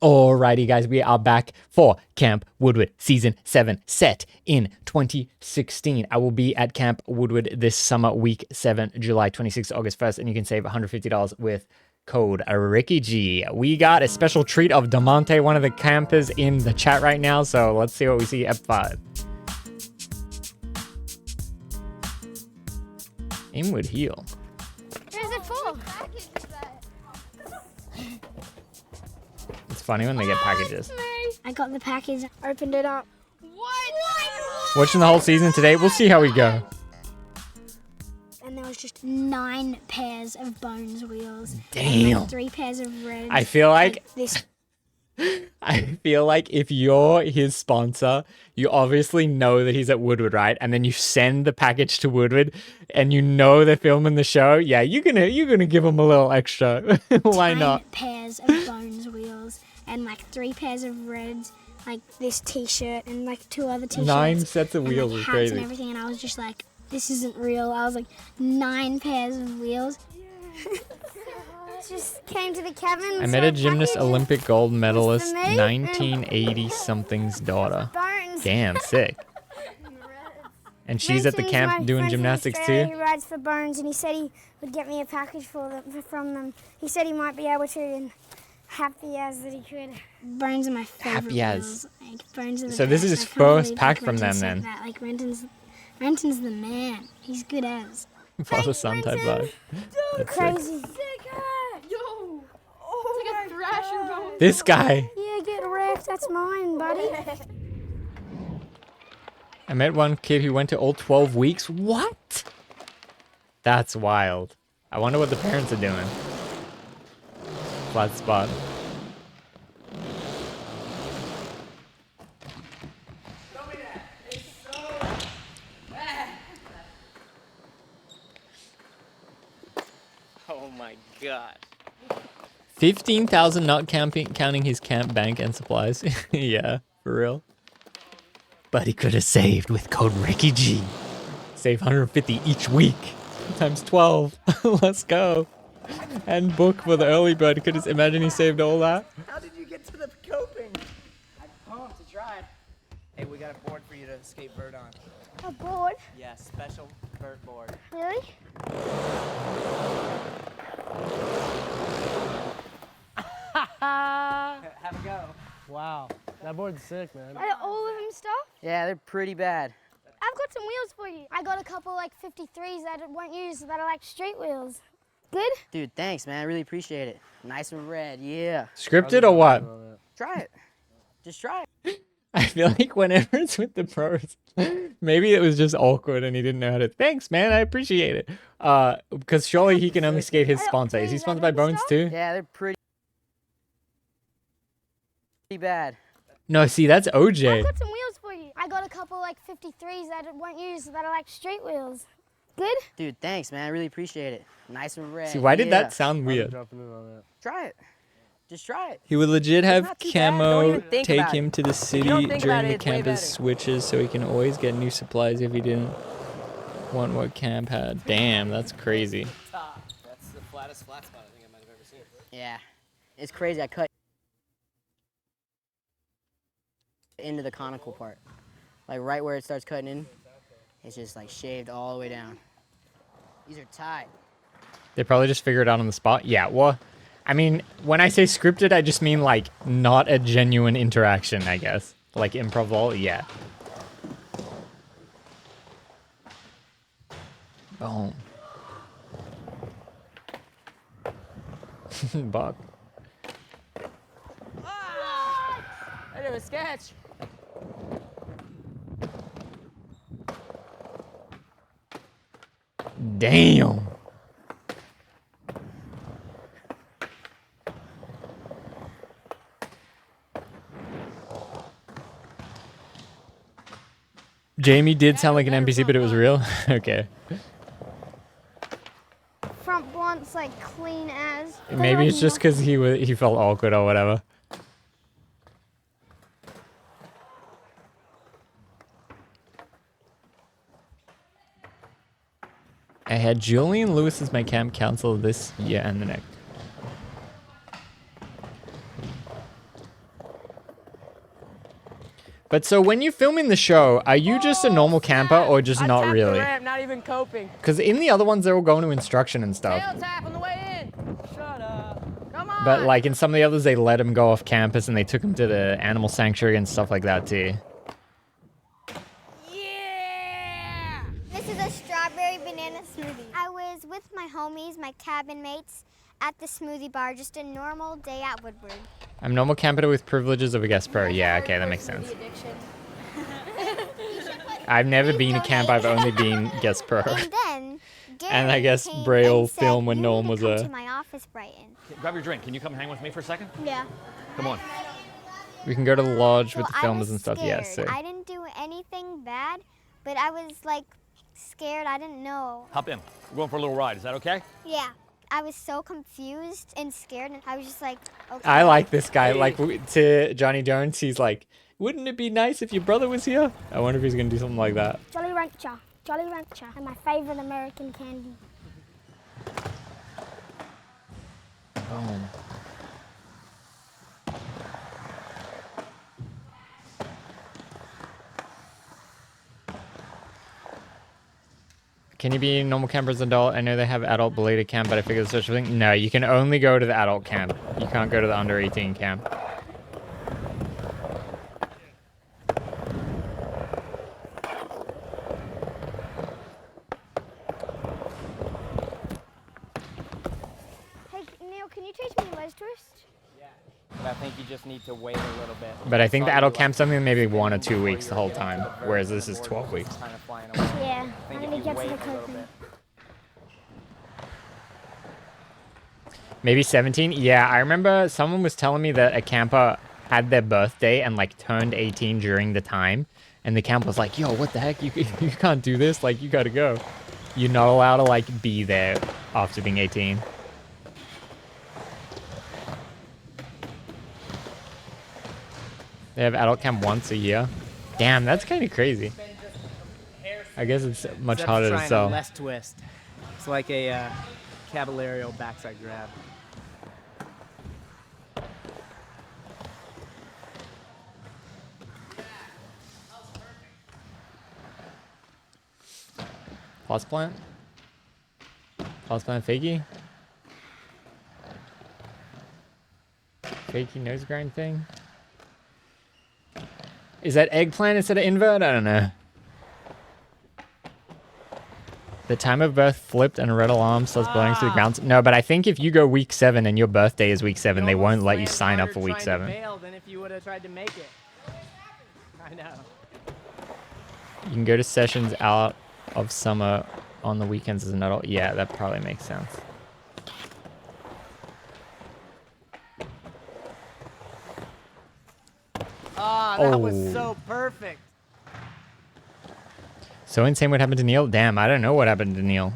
Alrighty, guys, we are back for Camp Woodward Season 7 set in 2016. I will be at Camp Woodward this summer, week 7, July 26th to August 1st, and you can save $150 with code RickyG. We got a special treat of Damonte, one of the campers in the chat right now, so let's see what we see. F5. Inward heel. Where's it for? It's funny when they get packages. I got the package, opened it up. What? Watching the whole season today, we'll see how we go. And there was just 9 pairs of Bones wheels. Damn. And 3 pairs of reds. I feel like this. I feel like if you're his sponsor, you obviously know that he's at Woodward, right? And then you send the package to Woodward, and you know they're filming the show. Yeah, you're gonna give them a little extra. Why 9 not? pairs of Bones wheels and like 3 pairs of reds, like this T-shirt and like 2 other T-shirts. 9 sets of and, wheels like, is hats crazy. and everything, and I was just like, this isn't real. I was like, 9 pairs of wheels. Just came to the cabin. I met a gymnast package. Olympic gold medalist, me. 1980-something's daughter. Bones. Damn, sick. And she's at the Renton's camp my doing friend from gymnastics Australia too? Who rides for Bones, and he said he would get me a package from them. He said he might be able to, and happy as that he could. Bones are my favorite. Happy as. Wheels. Like, Bones are the So this best. is his I can't first believe, pack like, from them Renton then. said that. Like Renton's the man. He's good as. Father son type vibe. That's sick. Crazy. Yo! Oh, it's like a thrasher bone. This guy. Yeah, get wrecked. That's mine, buddy. I met one kid who went to all 12 weeks. What? That's wild. I wonder what the parents are doing. Flat spot. Oh my god. 15,000 not counting his camp bank and supplies. Yeah, for real. But he could have saved with code RickyG. Save 150 each week. Times 12. Let's go. And book for the early bird. Could just imagine he saved all that. How did you get to the coping? I pumped, I tried. Hey, we got a board for you to skateboard on. A board? Yeah, special vert board. Really? Have a go. Wow, that board's sick, man. Are all of them stuff? Yeah, they're pretty bad. I've got some wheels for you. I got a couple like 53s that I won't use that are like street wheels. Good? Dude, thanks, man. I really appreciate it. Nice and red, yeah. Scripted or what? Try it. Just try it. I feel like whenever it's with the pros, maybe it was just awkward and he didn't know how to. Thanks, man. I appreciate it. Because surely he can only skate his sponsor. Is he sponsored by Bones too? Yeah, they're pretty bad. No, see, that's I've OJ. got some wheels for you. I got a couple like 53s that I won't use that are like street wheels. Good? Dude, thanks, man. I really appreciate it. Nice and red. See, why did yeah. that sound weird? Dropping in on that. Try it. Just try it. He would legit have not too bad. Don't Camo even think take about him it. to the you city don't think during about the it, it's way campus better. switches so he can always get new supplies if he didn't want what camp had. Damn, that's crazy. That's the flattest flat spot I think I might have ever seen. Yeah. It's crazy. I cut into the conical part. Like right where it starts cutting in, it's just like shaved all the way down. These are tight. They probably just figure it out on the spot. Yeah, well, I mean, when I say scripted, I just mean like not a genuine interaction, I guess. Like improv all, yeah. Boom. Buck. I did a sketch. Damn. Jamie did sound like an NPC, but it was real. Okay. Front blunt's like clean as. Maybe it's just because he felt awkward or whatever. I had Julian Lewis as my camp counselor this year and the next. But so when you're filming the show, are you just a normal camper or just not really? Ramp, not even coping. Because in the other ones, they're all going to instruction and stuff. Tail tap on the way in. Shut up. Come on. But like in some of the others, they let him go off campus and they took him to the animal sanctuary and stuff like that too. Yeah! This is a strawberry banana smoothie. I was with my homies, my cabin mates, at the smoothie bar, just a normal day at Woodward. I'm normal camper with privileges of a guest pro. Yeah, okay, that makes sense. I've never been a camp. I've only been guest pro. And then Gary And I guess came Braille and said, film when "You no need one to was come to my office, Brighton." Grab your drink. Can you come hang with me for a second? Yeah. Come on. We can go to the lodge with the I filmers was and stuff. Yeah, scared. sick. I didn't do anything bad, but I was like scared. I didn't know. Hop in. We're going for a little ride. Is that okay? Yeah. I was so confused and scared, and I was just like, okay. I like this guy. Like to Johnny Jones, he's like, wouldn't it be nice if your brother was here? I wonder if he's gonna do something like that. Jolly Rancher. Jolly Rancher. And my favorite American candy. Boom. Can you be a normal camper as an adult? I know they have adult belated camp, but I figure there's such a thing. No, you can only go to the adult camp. You can't go to the under 18 camp. Hey, Neil, can you teach me ledge twist? But I think you just need to wait a little bit. But I think the adult camp's something maybe 1 or 2 weeks the whole time, whereas this is 12 weeks. Kind of flying away. Yeah. I think I'm if gonna you get to wait the a little coping. bit. Maybe 17? Yeah, I remember someone was telling me that a camper had their birthday and like turned 18 during the time. And the camp was like, yo, what the heck? You can't do this. Like, you gotta go. You're not allowed to like be there after being 18. They have adult camp once a year. Damn, that's kind of crazy. I guess it's much Except harder to trying a sell. less twist. It's like a Caballero backside grab. Plus plant? Plus plant fakie? Fakie nose grind thing? Is that eggplant instead of invert? I don't know. The time of birth flipped and a red alarm starts blowing through the ground. No, but I think if you go week 7 and your birthday is week 7, they won't let you sign up for week 7. Than if you would have tried to make it. I know. You can go to sessions out of summer on the weekends as an adult. Yeah, that probably makes sense. Oh, that was so perfect. So insane what happened to Neil? Damn, I don't know what happened to Neil.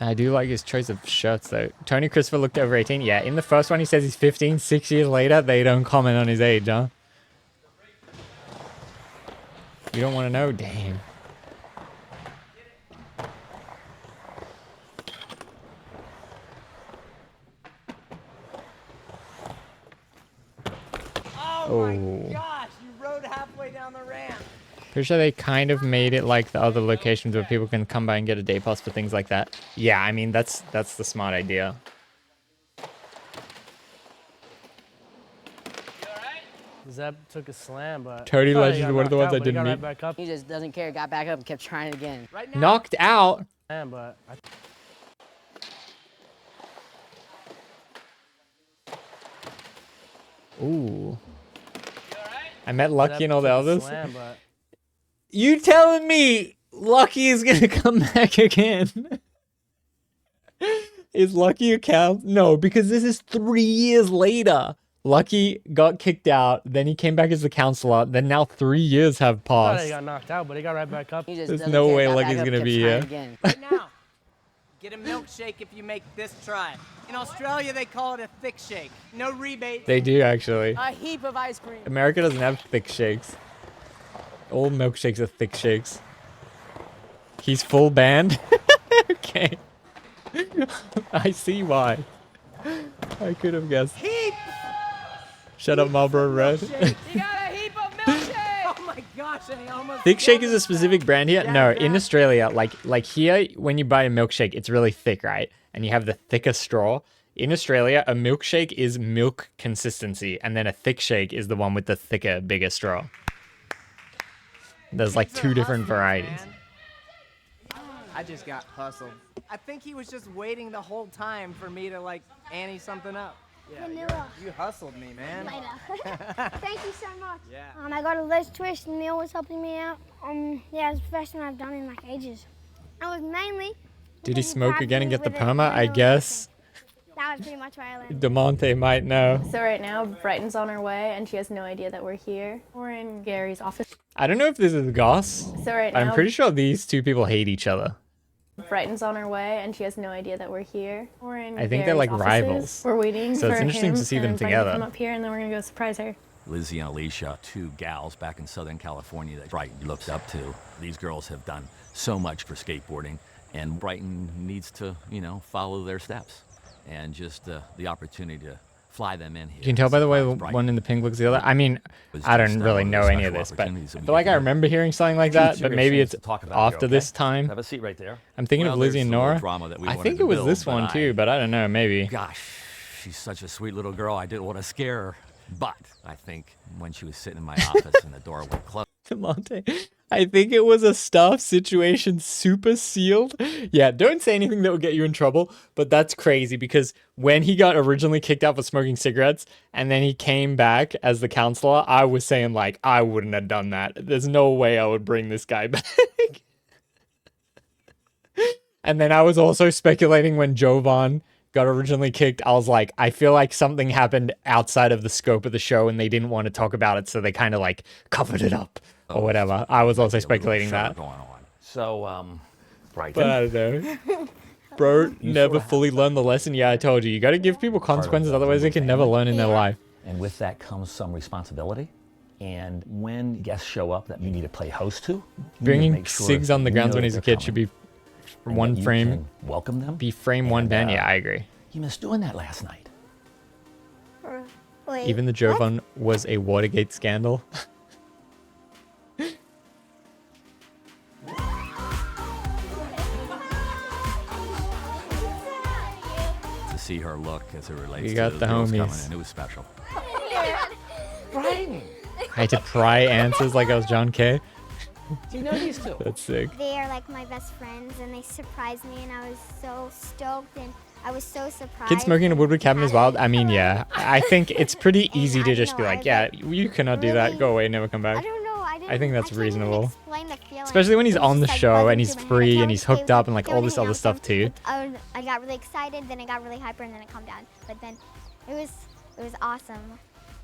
I do like his choice of shirts though. Tony Christopher looked over 18. Yeah, in the first one he says he's 15. 6 years later, they don't comment on his age, huh? You don't want to know? Damn. Oh my gosh, you rode halfway down the ramp. Pretty sure they kind of made it like the other locations where people can come by and get a day pass for things like that. Yeah, I mean, that's the smart idea. Zeb took a slam, but Tony I thought he Legend got is one of the knocked ones I out, but he didn't got right meet. back up. He just doesn't care, got back up and kept trying it again. Right now. Knocked out? Slam, but Ooh. I met Lucky and all the took a others. slam, but You telling me Lucky is gonna come back again? Is Lucky a count? No, because this is 3 years later. Lucky got kicked out, then he came back as the counselor, then now 3 years have I thought he passed. got knocked out, but he got right back up. He just There's doesn't no care, way got Lucky's back up, gonna kept be trying here. Again. Right now, get a milkshake if you make this try. In Australia, they call it a thick shake. No rebate. They do actually. A heap of ice cream. America doesn't have thick shakes. All milkshakes are thick shakes. He's full band. Okay. I see why. I could have guessed. Shut up, Marlboro Red. You got a heap of milkshake! Oh my gosh, and he almost... Thick shake is a specific brand here? No, in Australia, like here, when you buy a milkshake, it's really thick, right? And you have the thicker straw. In Australia, a milkshake is milk consistency, and then a thick shake is the one with the thicker, bigger straw. There's like two different varieties. I just got hustled. I think he was just waiting the whole time for me to like ante something up. Yeah, Vanilla. you hustled me, man. Thank you so much. Yeah. I got a Liz twist and Neil was helping me out. Yeah, it's the first one I've done in like ages. I was mainly... Did he smoke again and get the perma? I guess. That was pretty much what I learned. Damonte might know. So right now, Brighton's on her way, and she has no idea that we're here. We're in Gary's office. I don't know if this is Goss. So right now, I'm pretty sure these two people hate each other. Brighton's on her way, and she has no idea that we're here. We're in I think they're Gary's like offices. rivals. We're waiting So for it's interesting him to see them and Brighton together. to come up here, and then we're gonna go surprise her. Lizzie and Alicia, two gals back in Southern California that Brighton looks up to. These girls have done so much for skateboarding, and Brighton needs to, you know, follow their steps. And just the opportunity to fly them in here. You can tell by the way Brighton one in the pink looks the other. I mean, was I don't just, really one of know those any of special this, but I opportunities that we feel like get I here. remember hearing something like that, but Serious maybe things it's to talk about here, after okay? this time. Have a seat right there. I'm thinking Well, of Lizzie there's and a little Nora. drama that we I wanted think to it was build, this but one too, but I don't know, maybe. Gosh, she's such a sweet little girl. I didn't want to scare her. But I think when she was sitting in my office and the door went closed. Damonte, I think it was a staff situation super sealed. Yeah, don't say anything that will get you in trouble, but that's crazy because when he got originally kicked out for smoking cigarettes and then he came back as the counselor, I was saying like, I wouldn't have done that. There's no way I would bring this guy back. And then I was also speculating when Jovan got originally kicked, I was like, I feel like something happened outside of the scope of the show and they didn't want to talk about it, so they kind of like covered it up or whatever. I was also speculating that. Going on. So, Brighton. But I don't know. Bro never fully learned the lesson. Yeah, I told you. You got to give people consequences, otherwise they can never learn in their life. And with that comes some responsibility. And when guests show up that you need to play host to, you need to Bringing make sure SIGs on the you grounds know when that he's a they're kid should coming be and one that you frame. can welcome them. Be frame one And, band. Yeah, I agree. You missed doing that last night. Wait, Even the Jovan was a Watergate scandal. To see her look as it relates You got to the girls coming homies. in, it was special. Brighton, I had to pry answers like I was John Kay. do you know these two? That's sick. they are like my best friends and they surprised me and I was so stoked and I was so surprised. Kids smoking in a Woodward cabin is wild. I mean, yeah. I think it's pretty easy I to don't just be know, like, I yeah, you cannot do that. Go away, never come I back. don't know. I think that's can't even reasonable. explain the feeling. Especially when he's It was on the just, like, show buzzing and he's through my head. free I and he's can't hooked up and like all this other announce stuff too. them. I got really excited, then I got really hyper, and then it calmed down. But then it was awesome.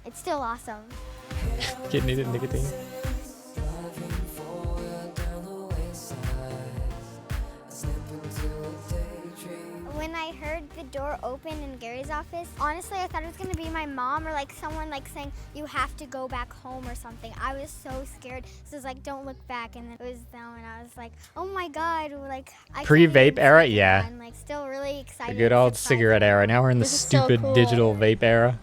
It's still awesome. Kid needed nicotine. When I heard the door open in Gary's office, honestly, I thought it was gonna be my mom or like someone like saying, you have to go back home or something. I was so scared. So it was like, don't look back. And then it was them and I was like, oh my God, like I Pre-vape can't even era? speak Yeah. anymore. I'm like still really excited. The good and old surprised. cigarette era. Now we're in the This is so stupid cool. digital vape era.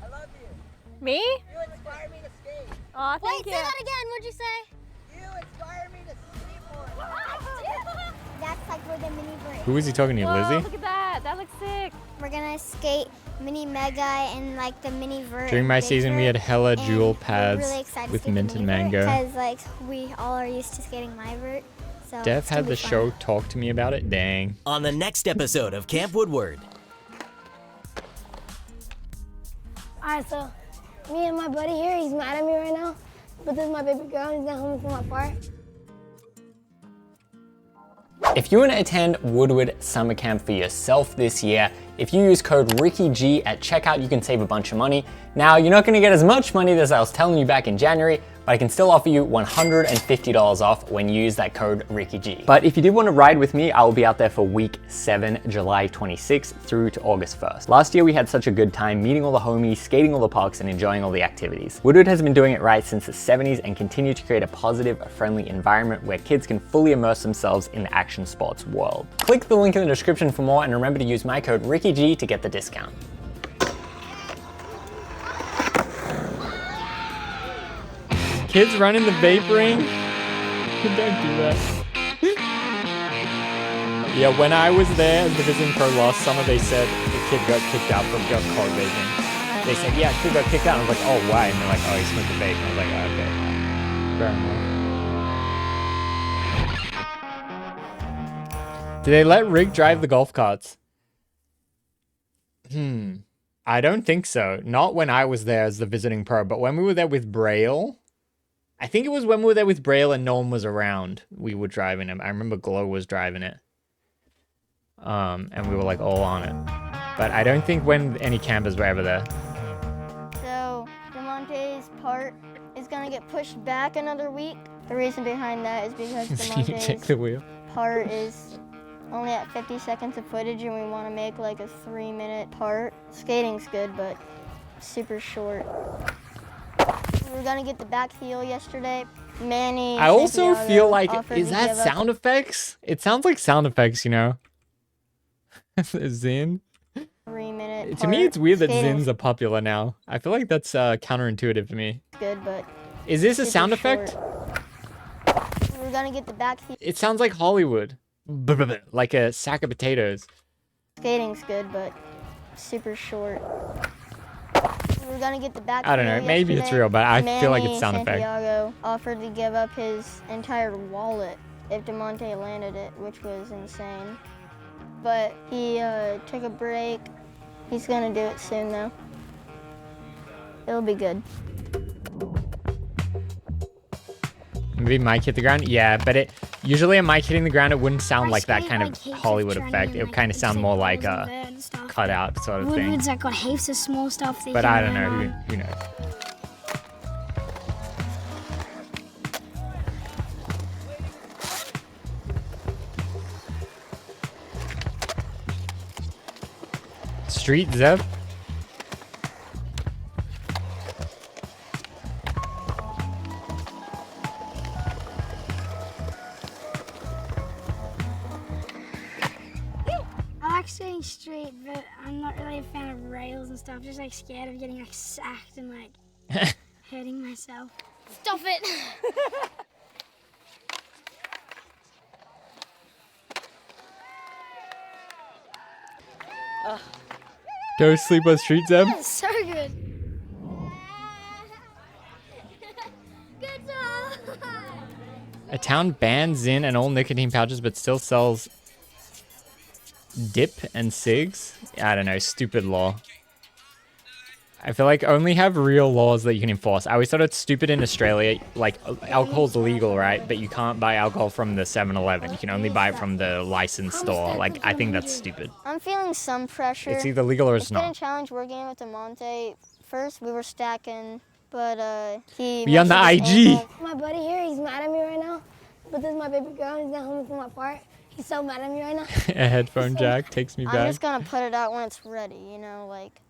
Me? You inspire me to skate. Aw, Wait, thank say you. that again. What'd you say? You inspire me to skateboard. That's like where the mini break. Who is he talking to, Whoa, Lizzie? look at that. That looks sick. We're gonna skate mini mega and like the mini vert. During my season, we had hella and jewel we're pads really excited to with skate the mint and mini vert mango. Because like we all are used to skating my vert. So Dev it's gonna had be the fun. show talk to me about it. Dang. On the next episode of Camp Woodward. Alright, so me and my buddy here, he's mad at me right now. But this is my baby girl, he's not home from my part. If you want to attend Woodward Summer Camp for yourself this year, if you use code RickyG at checkout, you can save a bunch of money. Now, you're not going to get as much money as I was telling you back in January, but I can still offer you $150 off when you use that code RickyG. But if you did want to ride with me, I will be out there for week 7, July 26th through to August 1st. Last year we had such a good time meeting all the homies, skating all the parks, and enjoying all the activities. Woodward has been doing it right since the 70s and continue to create a positive, friendly environment where kids can fully immerse themselves in the action sports world. Click the link in the description for more, and remember to use my code RickyG to get the discount. Kids running the vape ring? Don't do that. Yeah, when I was there as the visiting pro last summer, they said the kid got kicked out from just called vaping. They said, yeah, kid got kicked out. And I was like, oh, why? And they're like, oh, he smoked a vape. And I was like, oh, okay. Fair enough. Do they let Rick drive the golf carts? I don't think so. Not when I was there as the visiting pro, but when we were there with Braille, I think it was when we were there with Braille and no one was around, we were driving him. I remember Glow was driving it. And we were like all on it. But I don't think when any campers were ever there. So Damonte's part is gonna get pushed back another week. The reason behind that is because Take the wheel. part is only at 50 seconds of footage and we want to make like a 3-minute part. Skating's good, but super short. We were gonna get the back heel yesterday. Manny. I also Santiago feel like, offered is to that give us sound effects? It sounds like sound effects, you know? Zin. 3-minute To me, it's weird that Skating's Zins are popular now. I feel like that's counterintuitive to me. good, but Is this a super sound short. effect? We were gonna get the back heel. It sounds like Hollywood. Like a sack of potatoes. Skating's good, but super short. We were gonna get the back I don't heel know. Maybe it's yesterday. real, but I feel like Manny it's sound effect. Santiago offered to give up his entire wallet if Damonte landed it, which was insane. But he took a break. He's gonna do it soon though. It'll be good. Maybe mic hit the ground? Yeah, but usually a mic hitting the ground, it wouldn't sound like that kind of Hollywood effect. It would kind of sound more like a cutout sort of thing. Woodward's like got heaps of small stuff. But I don't know. Who knows? Street Zeb? I like staying straight, but I'm not really a fan of rails and stuff. Just like scared of getting like sacked and like hurting myself. Stop it! Go sleep on Street Zeb? So good. Good job! A town bans Zin and all nicotine pouches but still sells dip and cigs? I don't know, stupid law. I feel like only have real laws that you can enforce. I always thought it's stupid in Australia, like alcohol's legal, right? But you can't buy alcohol from the 7-Eleven. You can only buy it from the licensed store. Like, I think that's stupid. I'm feeling some pressure. It's either legal or it's It's been a not. challenge working with Damonte. First, we were stacking, but he... Be on the messed with his IG. ankle. My buddy here, he's mad at me right now. But this is my baby girl. He's not home for my part. He's so mad at me right now. A headphone jack takes me I'm back. just gonna put it out when it's ready, you know, like...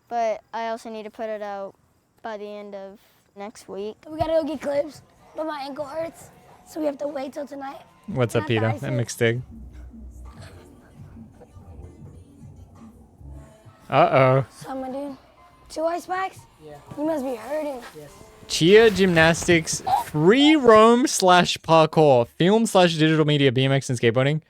But I also need to put it out by the end of next week. We gotta go get clips, but my ankle hurts. So we have to wait till tonight. What's up, Not Peter? nice. That mixed dig. Uh-oh. So my dude, 2 ice packs? Yeah. You must be hurting. Yes. Cheer gymnastics, free roam / parkour, film / digital media, BMX and skateboarding.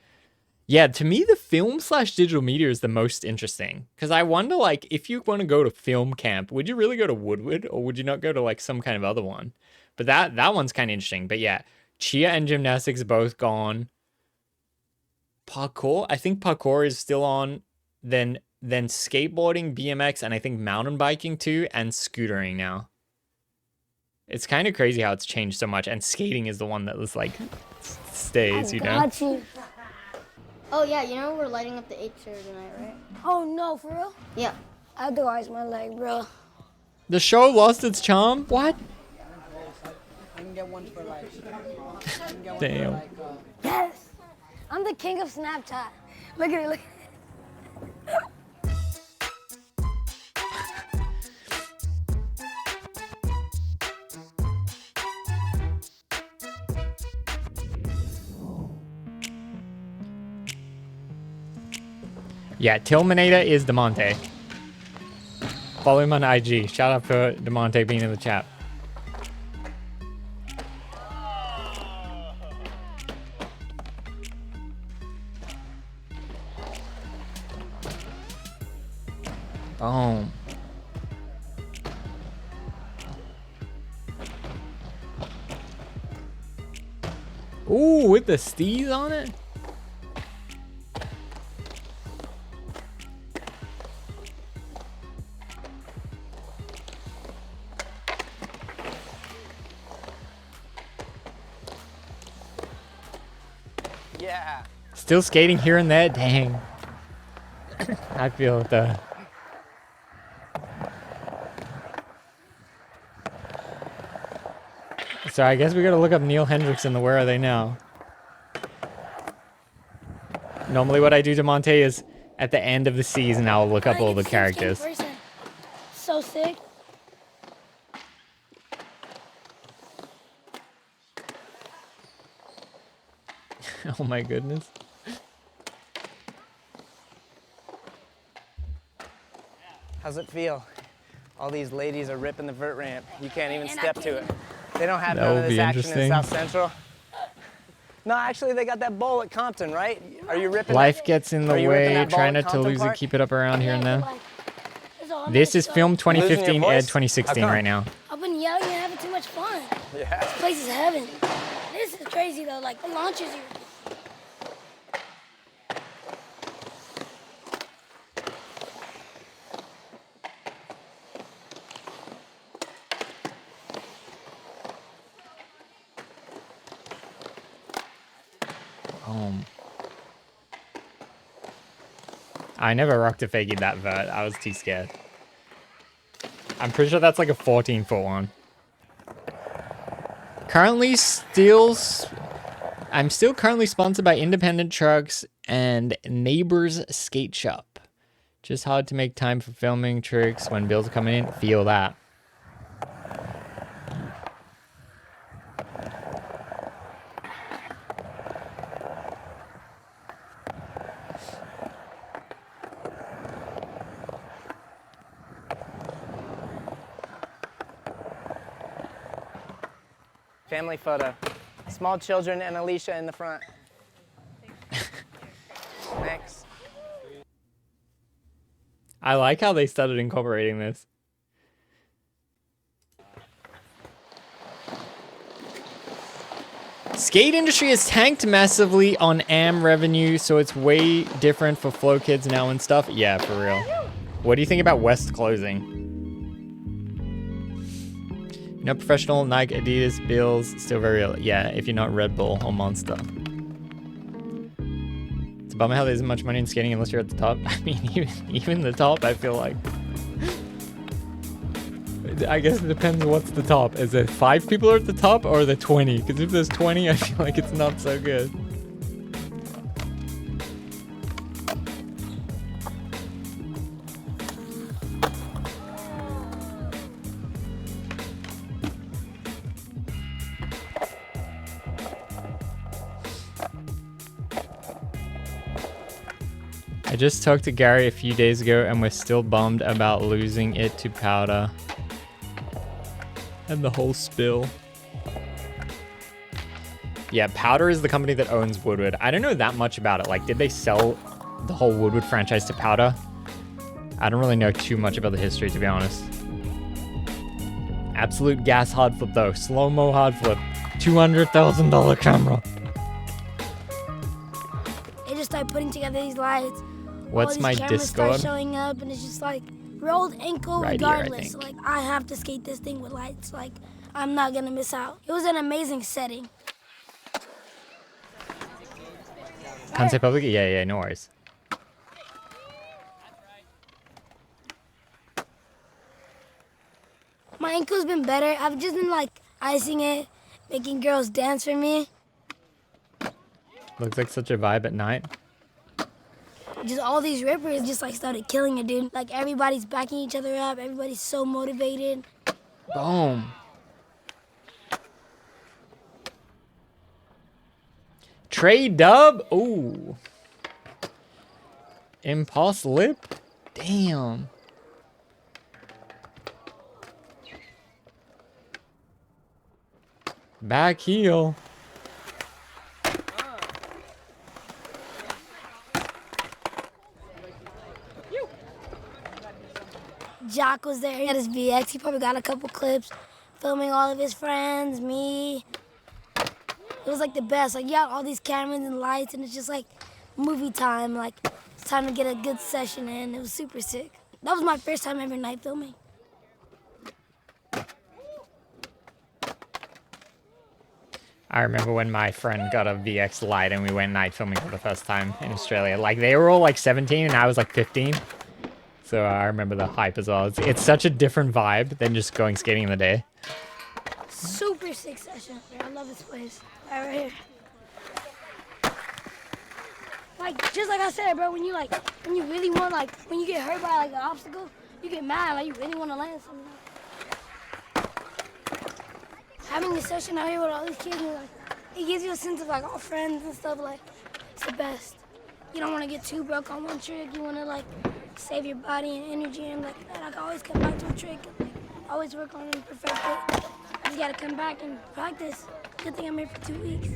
Yeah, to me, the film / digital media is the most interesting. Because I wonder, like, if you want to go to film camp, would you really go to Woodward? Or would you not go to, like, some kind of other one? But that one's kind of interesting. But yeah, cheer and gymnastics both gone. Parkour, I think parkour is still on. Then skateboarding, BMX, and I think mountain biking too, and scootering now. It's kind of crazy how it's changed so much. And skating is the one that was, like, stays, you know? Got you. Oh yeah, you know we're lighting up the 8th show tonight, right? Oh no, for real? Yeah. I have to ice my leg, bro. The show lost its charm? What? can get one for like. Damn. Yes! I'm the king of Snapchat. Look at it, look at it. Yeah, Tillminator is Damonte. Follow him on IG. Shout out for Damonte being in the chat. Boom. Ooh, with the steez on it? Yeah. Still skating here and there? Dang. I feel the... So I guess we gotta look up Neil Hendricks in the Where Are They Now. Normally what I do, Damonte, is at the end of the season, I'll look up all the characters. So sick. Oh my goodness. How's it feel? All these ladies are ripping the vert ramp. You can't even step to it. They don't have none of this action in South Central. No, actually, they got that bowl at Compton, right? Are you ripping? Life gets in the way. Try not to lose it. Keep it up around here and there. This is filmed 2015, aired 2016 right now. I've been yelling and having too much fun. Yeah. This place is heaven. This is crazy though. Like it launches you. I never rocked a fakie that vert. I was too scared. I'm pretty sure that's like a 14-foot one. I'm still currently sponsored by Independent Trucks and Neighbors Skate Shop. Just hard to make time for filming tricks when bills are coming in. Feel that. Family photo. Small children and Alicia in the front. Thanks. I like how they started incorporating this. Skate industry has tanked massively on AM revenue, so it's way different for Flow Kids now and stuff. Yeah, for real. What do you think about West closing? No professional, Nike, Adidas, Bills, still very real. Yeah, if you're not Red Bull or Monster. It's a bummer how there isn't much money in skating unless you're at the top. I mean, even the top, I feel like. I guess it depends what's the top. Is it 5 people are at the top or the 20? Because if there's 20, I feel like it's not so good. I just talked to Gary a few days ago and we're still bummed about losing it to Powder. And the whole spill. Yeah, Powder is the company that owns Woodward. I don't know that much about it. Like, did they sell the whole Woodward franchise to Powder? I don't really know too much about the history, to be honest. Absolute gas hard flip, though. Slow-mo hard flip. $200,000 camera. They just start putting together these lights. What's my Discord? Start showing up, and it's just like rolled ankle right regardless. Here, like I have to skate this thing with lights. Like I'm not gonna miss out. It was an amazing setting. Can't say publicly? Yeah, no worries. My ankle's been better. I've just been like icing it making girls dance for me. Looks like such a vibe at night. Just all these rippers just like started killing it, dude. Like everybody's backing each other up. Everybody's so motivated. Boom. Trade dub. Ooh. Impulse lip. Damn. Back heel. Jock was there. He had his VX. He probably got a couple clips filming all of his friends, me. It was like the best. Like, you got all these cameras and lights, and it's just like movie time. Like, it's time to get a good session in. It was super sick. That was my first time ever night filming. I remember when my friend got a VX Lite and we went night filming for the first time in Australia. Like, they were all like 17 and I was like 15. So I remember the hype as well. It's such a different vibe than just going skating in the day. Super sick session. I love this place. Right here. Like, just like I said, bro, when you really want, like, when you get hurt by like an obstacle, you get mad, like you really want to land something. Having a session out here with all these kids, like, it gives you a sense of like all friends and stuff. Like, it's the best. You don't want to get too broke on one trick. You want to like save your body and energy, and like I can always come back to a trick. And, like, always work on it and perfect it. You just gotta come back and practice. Good thing I'm here for 2 weeks.